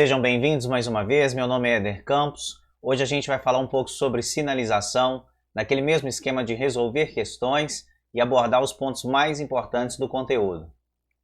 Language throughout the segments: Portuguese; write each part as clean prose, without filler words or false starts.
Sejam bem-vindos mais uma vez, meu nome é Éder Campos. Hoje a gente vai falar um pouco sobre sinalização, naquele mesmo esquema de resolver questões e abordar os pontos mais importantes do conteúdo.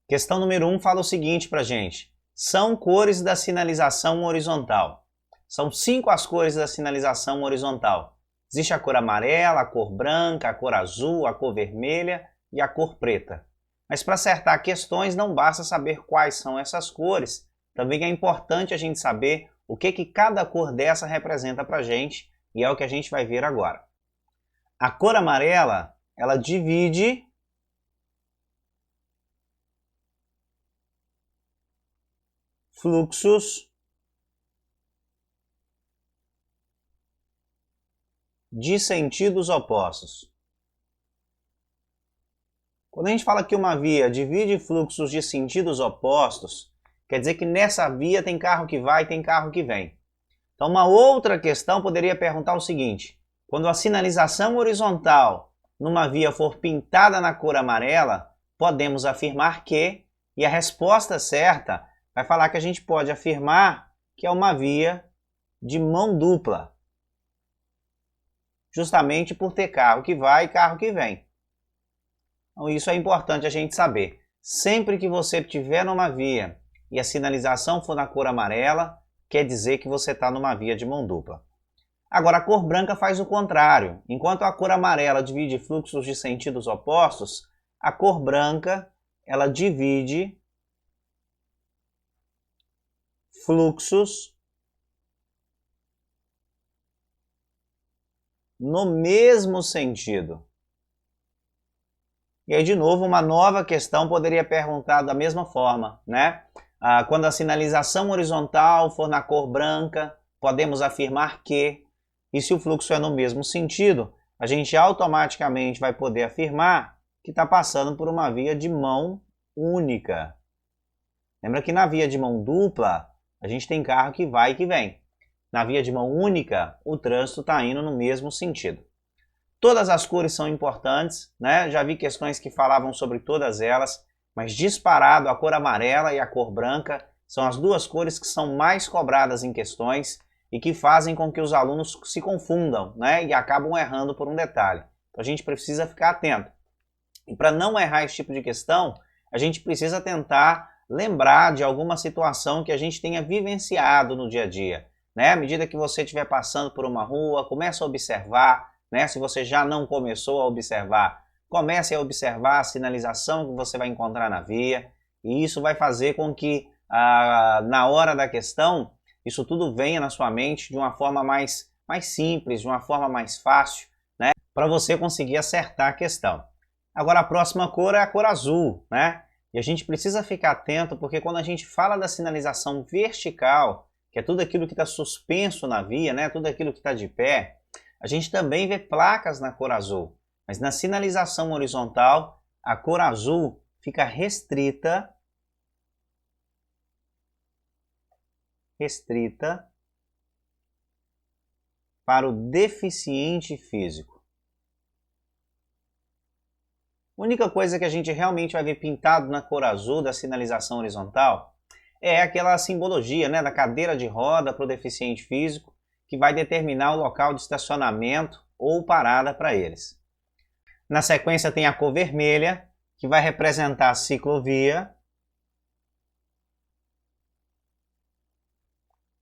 Questão número 1 fala o seguinte pra gente: são cores da sinalização horizontal. São 5 as cores da sinalização horizontal. Existe a cor amarela, a cor branca, a cor azul, a cor vermelha e a cor preta. Mas para acertar questões não basta saber quais são essas cores, também é importante a gente saber o que cada cor dessa representa para a gente, e é o que a gente vai ver agora. A cor amarela, ela divide fluxos de sentidos opostos. Quando a gente fala que uma via divide fluxos de sentidos opostos, quer dizer que nessa via tem carro que vai e tem carro que vem. Então uma outra questão poderia perguntar o seguinte: quando a sinalização horizontal numa via for pintada na cor amarela, podemos afirmar que, e a resposta certa vai falar que a gente pode afirmar que é uma via de mão dupla. Justamente por ter carro que vai e carro que vem. Então isso é importante a gente saber. Sempre que você estiver numa via e a sinalização for na cor amarela, quer dizer que você está numa via de mão dupla. Agora a cor branca faz o contrário. Enquanto a cor amarela divide fluxos de sentidos opostos, a cor branca ela divide fluxos no mesmo sentido. E aí, de novo, uma nova questão poderia perguntar da mesma forma, né? Quando a sinalização horizontal for na cor branca, podemos afirmar que, e se o fluxo é no mesmo sentido, a gente automaticamente vai poder afirmar que está passando por uma via de mão única. Lembra que na via de mão dupla, a gente tem carro que vai e que vem. Na via de mão única, o trânsito está indo no mesmo sentido. Todas as cores são importantes, né? Já vi questões que falavam sobre todas elas, mas disparado a cor amarela e a cor branca são as duas cores que são mais cobradas em questões e que fazem com que os alunos se confundam, né? E acabam errando por um detalhe. Então a gente precisa ficar atento. E para não errar esse tipo de questão, a gente precisa tentar lembrar de alguma situação que a gente tenha vivenciado no dia a dia, né? À medida que você estiver passando por uma rua, comece a observar, né? Se você já não começou a observar, comece a observar a sinalização que você vai encontrar na via, e isso vai fazer com que na hora da questão isso tudo venha na sua mente de uma forma mais simples, de uma forma mais fácil, né? Para você conseguir acertar a questão. Agora a próxima cor é a cor azul, né? E a gente precisa ficar atento porque quando a gente fala da sinalização vertical, que é tudo aquilo que está suspenso na via, né? Tudo aquilo que está de pé, a gente também vê placas na cor azul. Mas na sinalização horizontal, a cor azul fica restrita para o deficiente físico. A única coisa que a gente realmente vai ver pintado na cor azul da sinalização horizontal é aquela simbologia, né, da cadeira de roda para o deficiente físico, que vai determinar o local de estacionamento ou parada para eles. Na sequência tem a cor vermelha, que vai representar a ciclovia,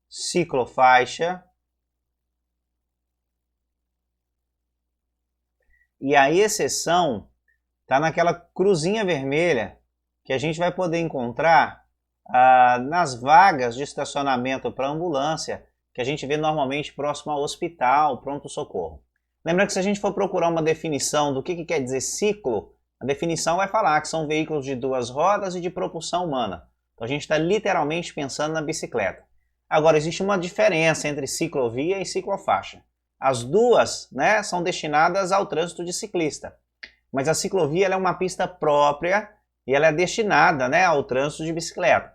ciclofaixa, e a exceção está naquela cruzinha vermelha que a gente vai poder encontrar nas vagas de estacionamento para ambulância, que a gente vê normalmente próximo ao hospital, pronto-socorro. Lembra que se a gente for procurar uma definição do que quer dizer ciclo, a definição vai falar que são veículos de 2 rodas e de propulsão humana. Então a gente está literalmente pensando na bicicleta. Agora, existe uma diferença entre ciclovia e ciclofaixa. As duas, né, são destinadas ao trânsito de ciclista. Mas a ciclovia ela é uma pista própria e ela é destinada, né, ao trânsito de bicicleta.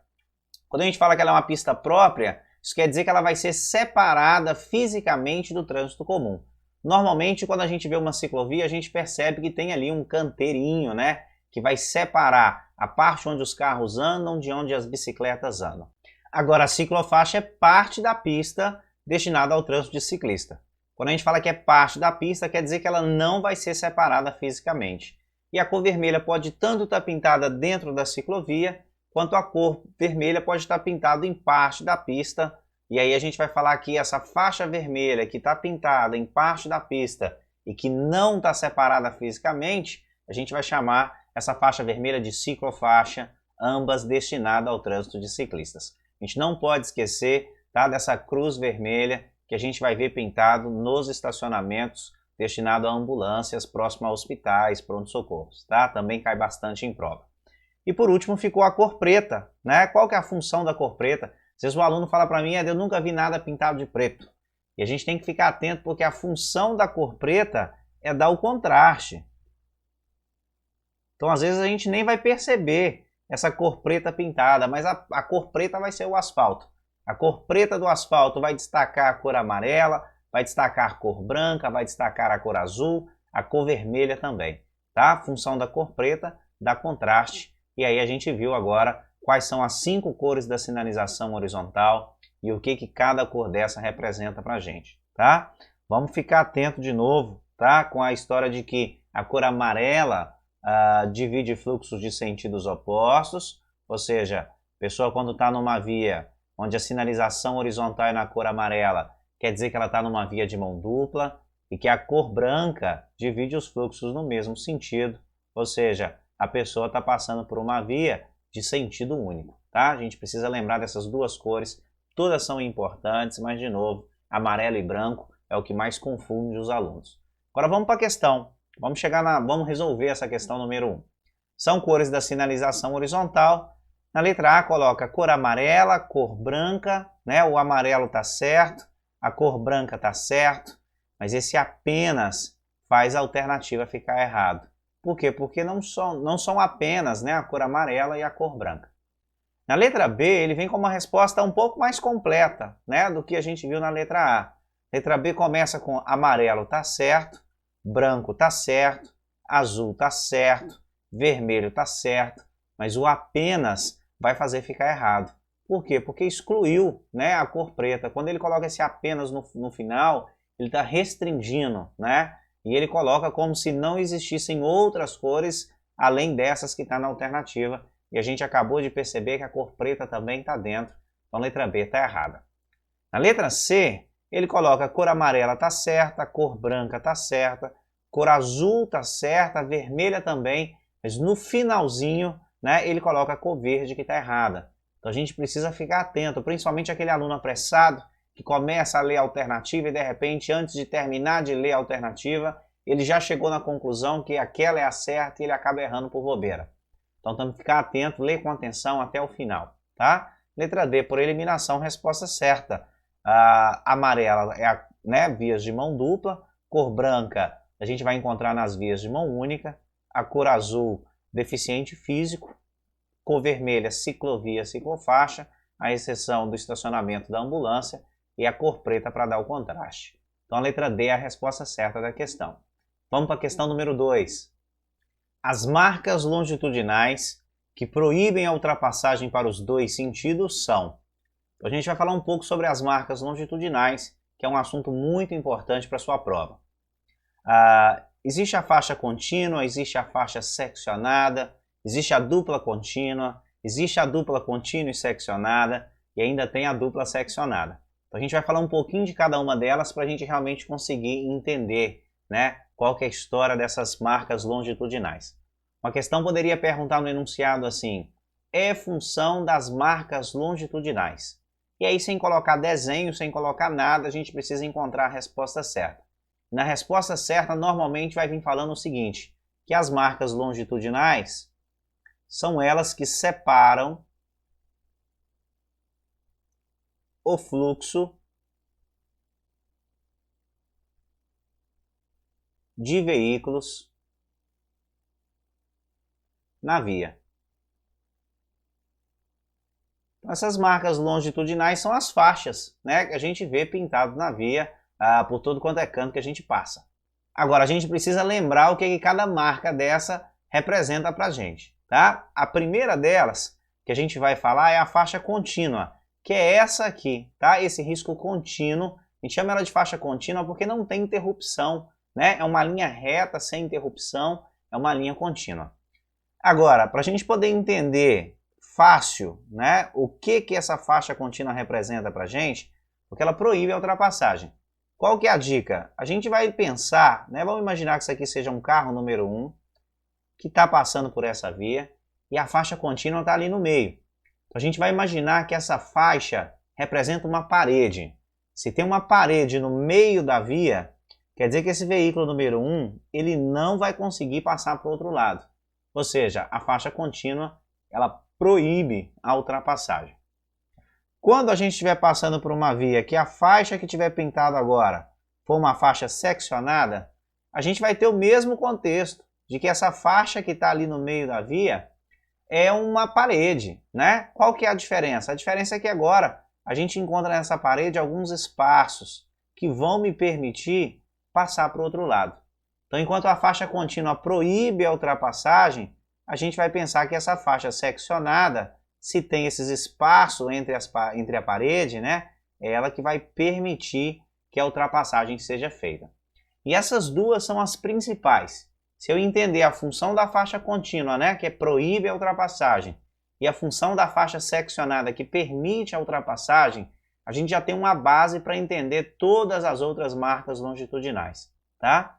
Quando a gente fala que ela é uma pista própria, isso quer dizer que ela vai ser separada fisicamente do trânsito comum. Normalmente, quando a gente vê uma ciclovia, a gente percebe que tem ali um canteirinho, né, que vai separar a parte onde os carros andam de onde as bicicletas andam. Agora, a ciclofaixa é parte da pista destinada ao trânsito de ciclista. Quando a gente fala que é parte da pista, quer dizer que ela não vai ser separada fisicamente. E a cor vermelha pode tanto estar pintada dentro da ciclovia, quanto a cor vermelha pode estar pintada em parte da pista. E aí a gente vai falar que essa faixa vermelha que está pintada em parte da pista e que não está separada fisicamente, a gente vai chamar essa faixa vermelha de ciclofaixa, ambas destinadas ao trânsito de ciclistas. A gente não pode esquecer, tá, dessa cruz vermelha que a gente vai ver pintado nos estacionamentos destinado a ambulâncias próximo a hospitais, pronto-socorros, tá? Também cai bastante em prova. E por último ficou a cor preta, né? Qual que é a função da cor preta? Às vezes o aluno fala para mim, eu nunca vi nada pintado de preto. E a gente tem que ficar atento porque a função da cor preta é dar o contraste. Então às vezes a gente nem vai perceber essa cor preta pintada, mas a cor preta vai ser o asfalto. A cor preta do asfalto vai destacar a cor amarela, vai destacar a cor branca, vai destacar a cor azul, a cor vermelha também, tá? A função da cor preta dá contraste, e aí a gente viu agora quais são as 5 cores da sinalização horizontal e o que cada cor dessa representa pra gente, tá? Vamos ficar atento de novo, tá? Com a história de que a cor amarela divide fluxos de sentidos opostos, ou seja, a pessoa quando está numa via onde a sinalização horizontal é na cor amarela, quer dizer que ela está numa via de mão dupla, e que a cor branca divide os fluxos no mesmo sentido, ou seja, a pessoa está passando por uma via de sentido único, tá? A gente precisa lembrar dessas duas cores, todas são importantes, mas de novo, amarelo e branco é o que mais confunde os alunos. Agora vamos para a questão. Vamos resolver essa questão número 1. São cores da sinalização horizontal. Na letra A coloca cor amarela, cor branca, né? O amarelo está certo, a cor branca está certo, mas esse apenas faz a alternativa ficar errado. Por quê? Porque não são apenas, né, a cor amarela e a cor branca. Na letra B ele vem com uma resposta um pouco mais completa, né, do que a gente viu na letra A. Letra B começa com amarelo está certo, branco está certo, azul está certo, vermelho está certo, mas o apenas vai fazer ficar errado. Por quê? Porque excluiu, né, a cor preta. Quando ele coloca esse apenas no final, ele está restringindo, né? E ele coloca como se não existissem outras cores além dessas que está na alternativa. E a gente acabou de perceber que a cor preta também está dentro. Então a letra B está errada. Na letra C, ele coloca a cor amarela está certa, a cor branca está certa, cor azul está certa, a vermelha também, mas no finalzinho, né, ele coloca a cor verde que está errada. Então a gente precisa ficar atento, principalmente aquele aluno apressado que começa a ler a alternativa e de repente, antes de terminar de ler a alternativa, ele já chegou na conclusão que aquela é a certa e ele acaba errando por bobeira. Então temos que ficar atento, ler com atenção até o final, tá? Letra D, por eliminação, resposta certa. A amarela é vias de mão dupla, cor branca a gente vai encontrar nas vias de mão única, a cor azul, deficiente físico, cor vermelha, ciclovia, ciclofaixa, a exceção do estacionamento da ambulância, e a cor preta para dar o contraste. Então a letra D é a resposta certa da questão. Vamos para a questão número 2. As marcas longitudinais que proíbem a ultrapassagem para os dois sentidos são... Então, a gente vai falar um pouco sobre as marcas longitudinais, que é um assunto muito importante para a sua prova. Existe a faixa contínua, existe a faixa seccionada, existe a dupla contínua, existe a dupla contínua e seccionada, e ainda tem a dupla seccionada. Então a gente vai falar um pouquinho de cada uma delas para a gente realmente conseguir entender, né, qual que é a história dessas marcas longitudinais. Uma questão poderia perguntar no enunciado assim: é função das marcas longitudinais? E aí, sem colocar desenho, sem colocar nada, a gente precisa encontrar a resposta certa. Na resposta certa, normalmente vai vir falando o seguinte, que as marcas longitudinais são elas que separam o fluxo de veículos na via. Então, essas marcas longitudinais são as faixas, né, que a gente vê pintado na via por todo quanto é canto que a gente passa. Agora, a gente precisa lembrar o que cada marca dessa representa para a gente, tá? A primeira delas que a gente vai falar é a faixa contínua, que é essa aqui, tá? Esse risco contínuo, a gente chama ela de faixa contínua porque não tem interrupção, né? É uma linha reta, sem interrupção, é uma linha contínua. Agora, para a gente poder entender fácil, né, o que essa faixa contínua representa para a gente, porque ela proíbe a ultrapassagem. Qual que é a dica? A gente vai pensar, né, vamos imaginar que isso aqui seja um carro número 1, que está passando por essa via, e a faixa contínua está ali no meio. Então a gente vai imaginar que essa faixa representa uma parede. Se tem uma parede no meio da via, quer dizer que esse veículo número 1, ele não vai conseguir passar para o outro lado. Ou seja, a faixa contínua, ela proíbe a ultrapassagem. Quando a gente estiver passando por uma via que a faixa que tiver pintada agora for uma faixa seccionada, a gente vai ter o mesmo contexto de que essa faixa que está ali no meio da via é uma parede, né? Qual que é a diferença? A diferença é que agora a gente encontra nessa parede alguns espaços que vão me permitir passar para o outro lado. Então, enquanto a faixa contínua proíbe a ultrapassagem, a gente vai pensar que essa faixa seccionada, se tem esses espaços entre a parede, né, é ela que vai permitir que a ultrapassagem seja feita. E essas duas são as principais. Se eu entender a função da faixa contínua, né, que proíbe a ultrapassagem, e a função da faixa seccionada, que permite a ultrapassagem, a gente já tem uma base para entender todas as outras marcas longitudinais, tá?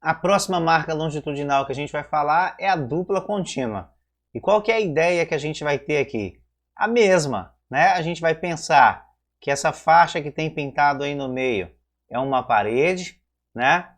A próxima marca longitudinal que a gente vai falar é a dupla contínua. E qual que é a ideia que a gente vai ter aqui? A mesma, né? A gente vai pensar que essa faixa que tem pintado aí no meio é uma parede, né?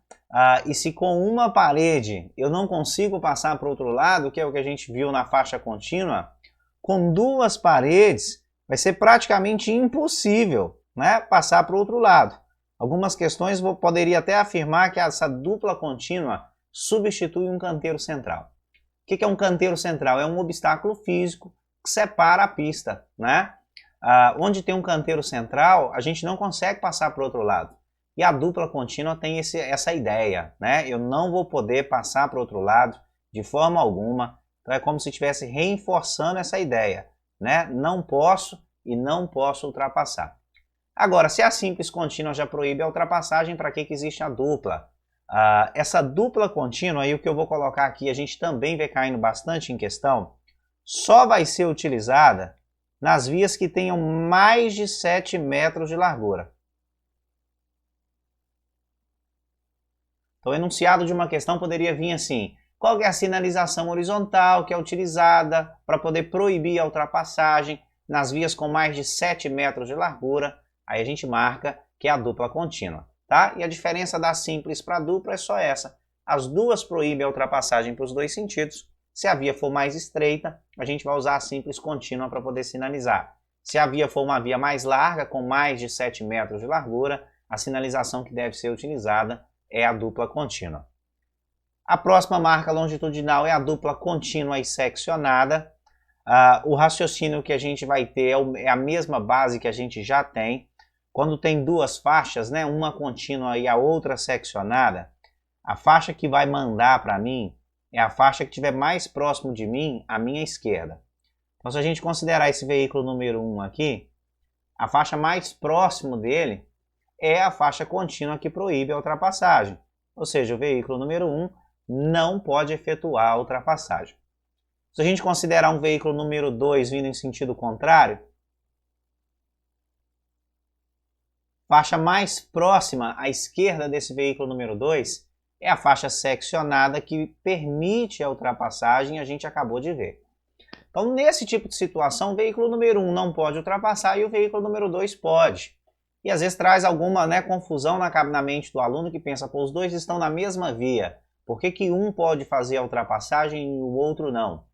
E se com uma parede eu não consigo passar para o outro lado, que é o que a gente viu na faixa contínua, com duas paredes vai ser praticamente impossível, né, passar para o outro lado. Algumas questões poderia até afirmar que essa dupla contínua substitui um canteiro central. O que é um canteiro central? É um obstáculo físico que separa a pista, né? Onde tem um canteiro central, a gente não consegue passar para o outro lado. E a dupla contínua tem essa ideia, né? Eu não vou poder passar para o outro lado de forma alguma. Então é como se estivesse reforçando essa ideia, né? Não posso e não posso ultrapassar. Agora, se a simples contínua já proíbe a ultrapassagem, para que existe a dupla? Essa dupla contínua, aí o que eu vou colocar aqui, a gente também vê caindo bastante em questão, só vai ser utilizada nas vias que tenham mais de 7 metros de largura. Então, o enunciado de uma questão poderia vir assim: qual é a sinalização horizontal que é utilizada para poder proibir a ultrapassagem nas vias com mais de 7 metros de largura? Aí a gente marca que é a dupla contínua, tá? E a diferença da simples para a dupla é só essa. As duas proíbem a ultrapassagem para os dois sentidos. Se a via for mais estreita, a gente vai usar a simples contínua para poder sinalizar. Se a via for uma via mais larga, com mais de 7 metros de largura, a sinalização que deve ser utilizada é a dupla contínua. A próxima marca longitudinal é a dupla contínua e seccionada. O raciocínio que a gente vai ter é a mesma base que a gente já tem. Quando tem duas faixas, né, uma contínua e a outra seccionada, a faixa que vai mandar para mim é a faixa que estiver mais próximo de mim, à minha esquerda. Então, se a gente considerar esse veículo número 1 aqui, a faixa mais próximo dele é a faixa contínua que proíbe a ultrapassagem. Ou seja, o veículo número 1 não pode efetuar a ultrapassagem. Se a gente considerar um veículo número 2 vindo em sentido contrário, a faixa mais próxima à esquerda desse veículo número 2 é a faixa seccionada que permite a ultrapassagem, a gente acabou de ver. Então, nesse tipo de situação, o veículo número 1 não pode ultrapassar e o veículo número 2 pode. E às vezes traz alguma, né, confusão na mente do aluno que pensa, pô, os dois estão na mesma via. Por que um pode fazer a ultrapassagem e o outro não?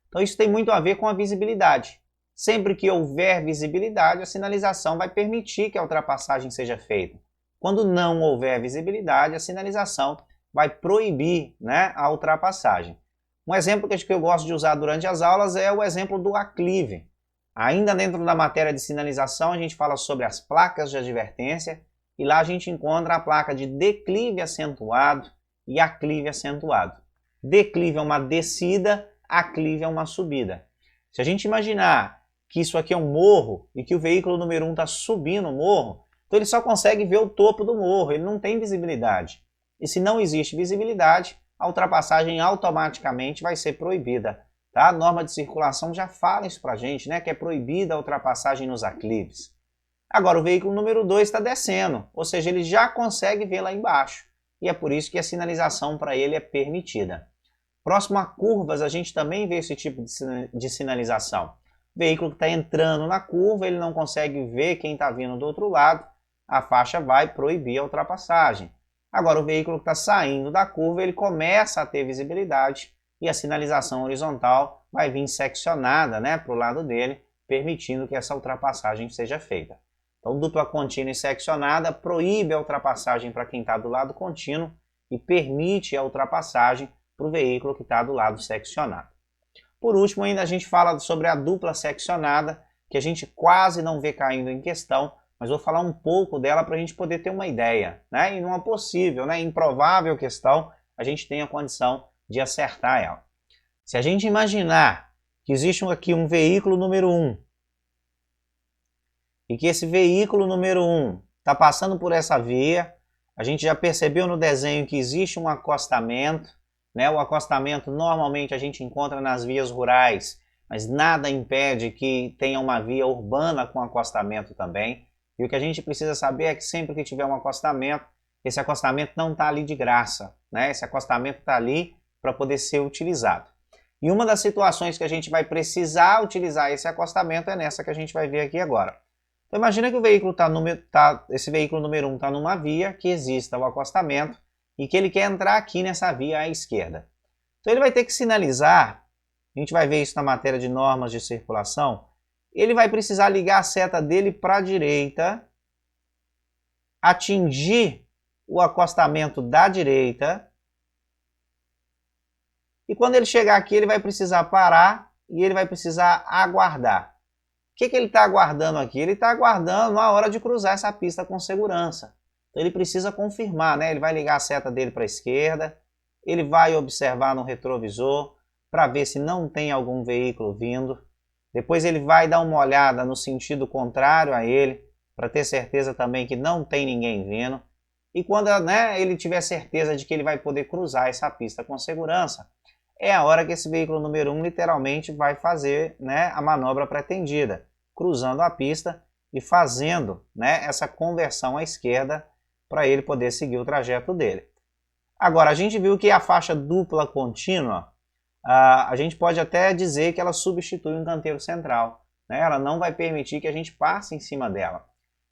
Então isso tem muito a ver com a visibilidade. Sempre que houver visibilidade, a sinalização vai permitir que a ultrapassagem seja feita. Quando não houver visibilidade, a sinalização vai proibir, né, a ultrapassagem. Um exemplo que eu gosto de usar durante as aulas é o exemplo do aclive. Ainda dentro da matéria de sinalização, a gente fala sobre as placas de advertência e lá a gente encontra a placa de declive acentuado e aclive acentuado. Declive é uma descida, aclive é uma subida. Se a gente imaginar que isso aqui é um morro e que o veículo número 1 está subindo o morro, então ele só consegue ver o topo do morro, ele não tem visibilidade. E se não existe visibilidade, a ultrapassagem automaticamente vai ser proibida. Tá? A norma de circulação já fala isso para a gente, né? Que é proibida a ultrapassagem nos aclives. Agora o veículo número 2 está descendo, ou seja, ele já consegue ver lá embaixo. E é por isso que a sinalização para ele é permitida. Próximo a curvas, a gente também vê esse tipo de sinalização. O veículo que está entrando na curva, ele não consegue ver quem está vindo do outro lado, a faixa vai proibir a ultrapassagem. Agora o veículo que está saindo da curva, ele começa a ter visibilidade e a sinalização horizontal vai vir seccionada, né, para o lado dele, permitindo que essa ultrapassagem seja feita. Então, dupla contínua e seccionada proíbe a ultrapassagem para quem está do lado contínuo e permite a ultrapassagem para o veículo que está do lado seccionado. Por último, ainda a gente fala sobre a dupla seccionada, que a gente quase não vê caindo em questão, mas vou falar um pouco dela para a gente poder ter uma ideia, né? E numa possível, né, improvável questão, a gente tem a condição de acertar ela. Se a gente imaginar que existe aqui um veículo número 1, e que esse veículo número 1 está passando por essa via, a gente já percebeu no desenho que existe um acostamento, né? O acostamento normalmente a gente encontra nas vias rurais, mas nada impede que tenha uma via urbana com acostamento também. E o que a gente precisa saber é que sempre que tiver um acostamento, esse acostamento não está ali de graça, né? Esse acostamento está ali para poder ser utilizado. E uma das situações que a gente vai precisar utilizar esse acostamento é nessa que a gente vai ver aqui agora. Então imagina que o veículo esse veículo número 1 está numa via que exista o acostamento e que ele quer entrar aqui nessa via à esquerda. Então ele vai ter que sinalizar, a gente vai ver isso na matéria de normas de circulação, ele vai precisar ligar a seta dele para a direita, atingir o acostamento da direita, e quando ele chegar aqui ele vai precisar parar e ele vai precisar aguardar. O que ele está aguardando aqui? Ele está aguardando a hora de cruzar essa pista com segurança. Então ele precisa confirmar, né? Ele vai ligar a seta dele para a esquerda, ele vai observar no retrovisor para ver se não tem algum veículo vindo. Depois ele vai dar uma olhada no sentido contrário a ele, para ter certeza também que não tem ninguém vindo. E quando, né, ele tiver certeza de que ele vai poder cruzar essa pista com segurança, é a hora que esse veículo número 1 literalmente vai fazer, né, a manobra pretendida, cruzando a pista e fazendo, né, essa conversão à esquerda para ele poder seguir o trajeto dele. Agora, a gente viu que a faixa dupla contínua, a gente pode até dizer que ela substitui um canteiro central, né? Ela não vai permitir que a gente passe em cima dela.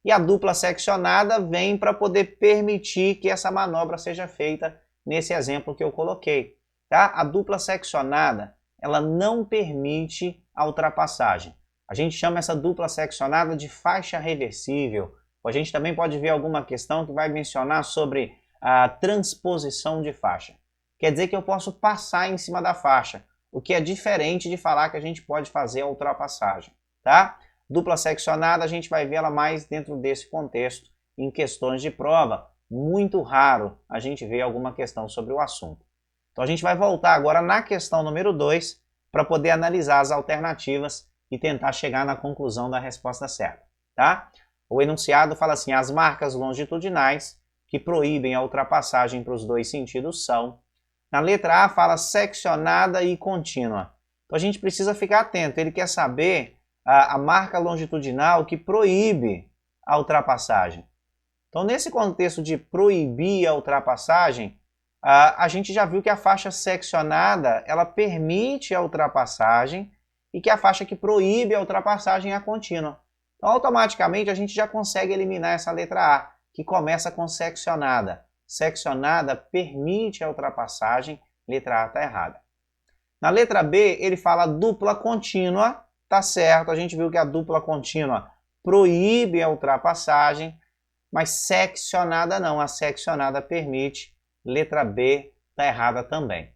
E a dupla seccionada vem para poder permitir que essa manobra seja feita nesse exemplo que eu coloquei. Tá? A dupla seccionada, ela não permite a ultrapassagem. A gente chama essa dupla seccionada de faixa reversível. A gente também pode ver alguma questão que vai mencionar sobre a transposição de faixa. Quer dizer que eu posso passar em cima da faixa, o que é diferente de falar que a gente pode fazer a ultrapassagem. Tá? Dupla seccionada, a gente vai ver ela mais dentro desse contexto, em questões de prova. Muito raro a gente ver alguma questão sobre o assunto. Então a gente vai voltar agora na questão número 2 para poder analisar as alternativas e tentar chegar na conclusão da resposta certa. Tá? O enunciado fala assim: as marcas longitudinais que proíbem a ultrapassagem para os dois sentidos são. Na letra A fala seccionada e contínua. Então a gente precisa ficar atento, ele quer saber a marca longitudinal que proíbe a ultrapassagem. Então nesse contexto de proibir a ultrapassagem, a gente já viu que a faixa seccionada ela permite a ultrapassagem e que a faixa que proíbe a ultrapassagem é a contínua. Então automaticamente a gente já consegue eliminar essa letra A, que começa com seccionada. Seccionada permite a ultrapassagem, letra A está errada. Na letra B ele fala dupla contínua, tá certo, a gente viu que a dupla contínua proíbe a ultrapassagem, mas seccionada não, a seccionada permite. Letra B está errada também.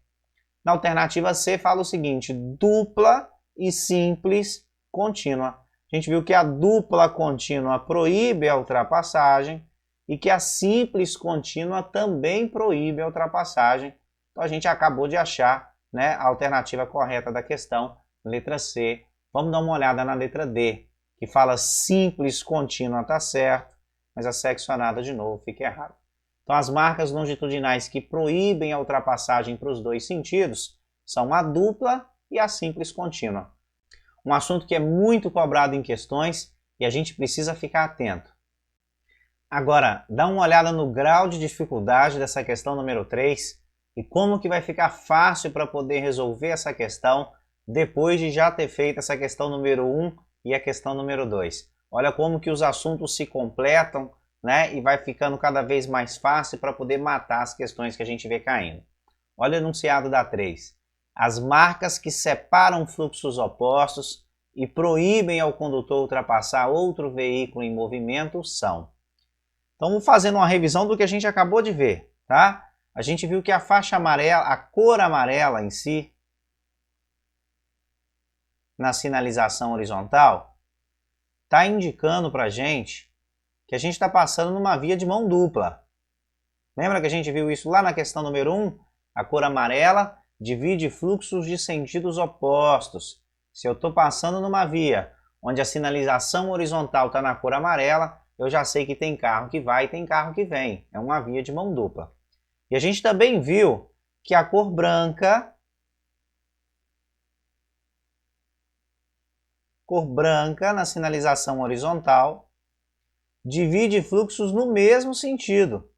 Na alternativa C fala o seguinte: dupla e simples contínua. A gente viu que a dupla contínua proíbe a ultrapassagem e que a simples contínua também proíbe a ultrapassagem. Então a gente acabou de achar, né, a alternativa correta da questão, letra C, Vamos dar uma olhada na letra D, que fala simples contínua está certo, mas a seccionada de novo fica errado. Então as marcas longitudinais que proíbem a ultrapassagem para os dois sentidos são a dupla e a simples contínua. Um assunto que é muito cobrado em questões e a gente precisa ficar atento. Agora, dá uma olhada no grau de dificuldade dessa questão número 3 e como que vai ficar fácil para poder resolver essa questão depois de já ter feito essa questão número 1 e a questão número 2. Olha como que os assuntos se completam, né? E vai ficando cada vez mais fácil para poder matar as questões que a gente vê caindo. Olha o enunciado da 3. As marcas que separam fluxos opostos e proíbem ao condutor ultrapassar outro veículo em movimento são... Então, vamos fazendo uma revisão do que a gente acabou de ver, tá? A gente viu que a faixa amarela, a cor amarela em si, na sinalização horizontal, está indicando para a gente que a gente está passando numa via de mão dupla. Lembra que a gente viu isso lá na questão número 1? A cor amarela divide fluxos de sentidos opostos. Se eu estou passando numa via onde a sinalização horizontal está na cor amarela, eu já sei que tem carro que vai e tem carro que vem. É uma via de mão dupla. E a gente também viu que a cor branca na sinalização horizontal divide fluxos no mesmo sentido.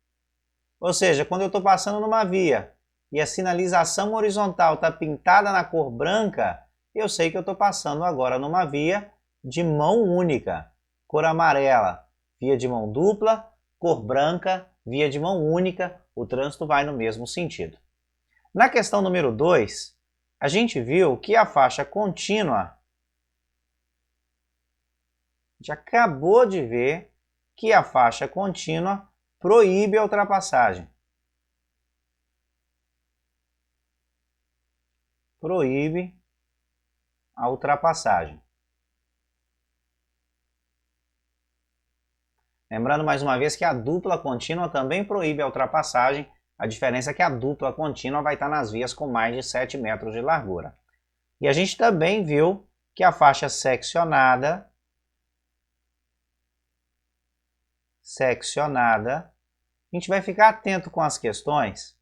Ou seja, quando eu estou passando numa via e a sinalização horizontal está pintada na cor branca, eu sei que eu estou passando agora numa via de mão única. Cor amarela, via de mão dupla, cor branca, via de mão única, o trânsito vai no mesmo sentido. Na questão número 2, a gente viu que a faixa contínua, a gente acabou de ver que a faixa contínua proíbe a ultrapassagem. Proíbe a ultrapassagem. Lembrando mais uma vez que a dupla contínua também proíbe a ultrapassagem, a diferença é que a dupla contínua vai estar nas vias com mais de 7 metros de largura. E a gente também viu que a faixa seccionada, a gente vai ficar atento com as questões.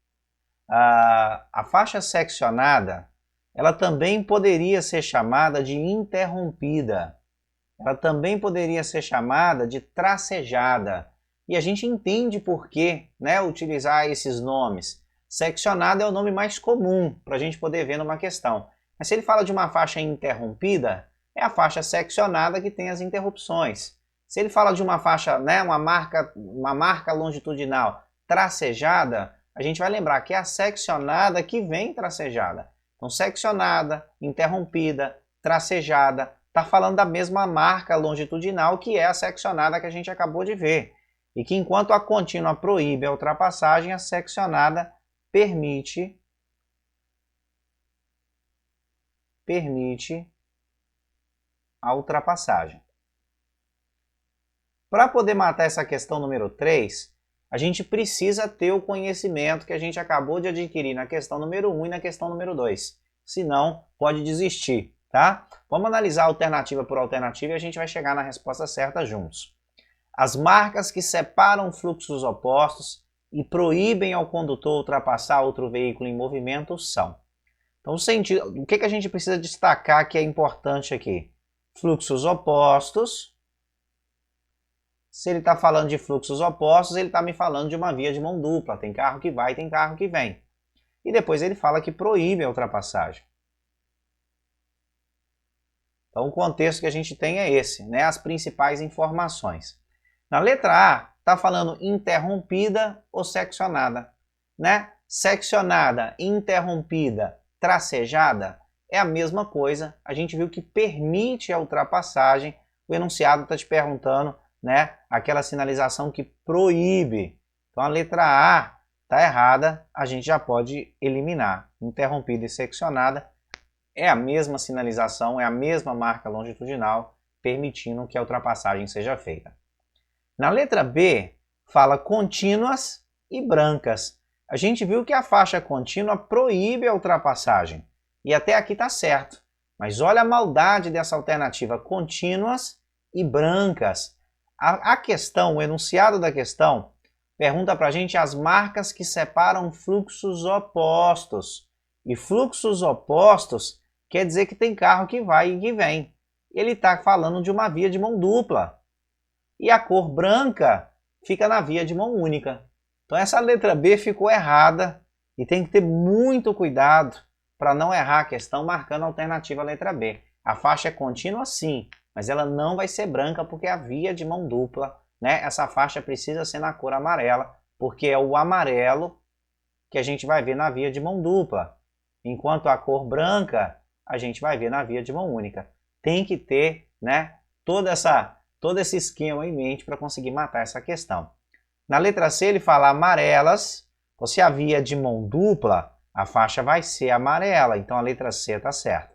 A faixa seccionada, ela também poderia ser chamada de interrompida. Ela também poderia ser chamada de tracejada. E a gente entende por que, né, utilizar esses nomes. Seccionada é o nome mais comum para a gente poder ver numa questão. Mas se ele fala de uma faixa interrompida, é a faixa seccionada que tem as interrupções. Se ele fala de uma faixa, né, uma marca longitudinal tracejada, a gente vai lembrar que é a seccionada que vem tracejada. Então, seccionada, interrompida, tracejada, está falando da mesma marca longitudinal que é a seccionada que a gente acabou de ver. E que enquanto a contínua proíbe a ultrapassagem, a seccionada permite a ultrapassagem. Para poder matar essa questão número 3, a gente precisa ter o conhecimento que a gente acabou de adquirir na questão número 1 e na questão número 2. Senão, pode desistir, tá? Vamos analisar alternativa por alternativa e a gente vai chegar na resposta certa juntos. As marcas que separam fluxos opostos e proíbem ao condutor ultrapassar outro veículo em movimento são. Então, o que a gente precisa destacar que é importante aqui? Fluxos opostos. Se ele está falando de fluxos opostos, ele está me falando de uma via de mão dupla. Tem carro que vai, tem carro que vem. E depois ele fala que proíbe a ultrapassagem. Então o contexto que a gente tem é esse, né? As principais informações. Na letra A, está falando interrompida ou seccionada, né? Seccionada, interrompida, tracejada, é a mesma coisa. A gente viu que permite a ultrapassagem. O enunciado está te perguntando, né, aquela sinalização que proíbe. Então a letra A está errada, a gente já pode eliminar. Interrompida e seccionada é a mesma sinalização, é a mesma marca longitudinal, permitindo que a ultrapassagem seja feita. Na letra B, fala contínuas e brancas. A gente viu que a faixa contínua proíbe a ultrapassagem. E até aqui está certo. Mas olha a maldade dessa alternativa, contínuas e brancas. A questão, o enunciado da questão, pergunta para a gente as marcas que separam fluxos opostos. E fluxos opostos quer dizer que tem carro que vai e que vem. Ele está falando de uma via de mão dupla. E a cor branca fica na via de mão única. Então essa letra B ficou errada e tem que ter muito cuidado para não errar a questão marcando a alternativa letra B. A faixa é contínua sim, mas ela não vai ser branca porque é a via de mão dupla, né? Essa faixa precisa ser na cor amarela, porque é o amarelo que a gente vai ver na via de mão dupla. Enquanto a cor branca, a gente vai ver na via de mão única. Tem que ter, né, todo esse esquema em mente para conseguir matar essa questão. Na letra C ele fala amarelas, ou se a via é de mão dupla, a faixa vai ser amarela, então a letra C está certa.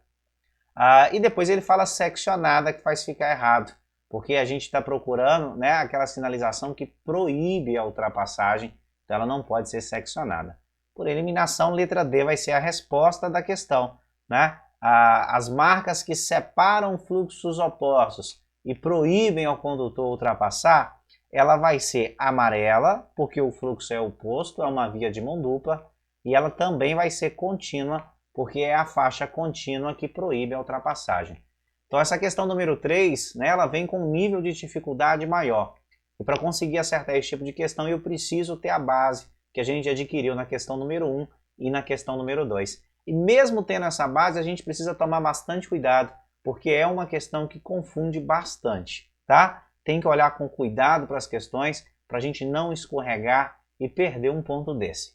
E depois ele fala seccionada, que faz ficar errado, porque a gente está procurando, né, aquela sinalização que proíbe a ultrapassagem, então ela não pode ser seccionada. Por eliminação, letra D vai ser a resposta da questão, né? As marcas que separam fluxos opostos e proíbem ao condutor ultrapassar, ela vai ser amarela, porque o fluxo é oposto, é uma via de mão dupla, e ela também vai ser contínua, porque é a faixa contínua que proíbe a ultrapassagem. Então essa questão número 3, né, ela vem com um nível de dificuldade maior. E para conseguir acertar esse tipo de questão, eu preciso ter a base que a gente adquiriu na questão número 1 e na questão número 2. E mesmo tendo essa base, a gente precisa tomar bastante cuidado, porque é uma questão que confunde bastante, tá? Tem que olhar com cuidado para as questões, para a gente não escorregar e perder um ponto desse.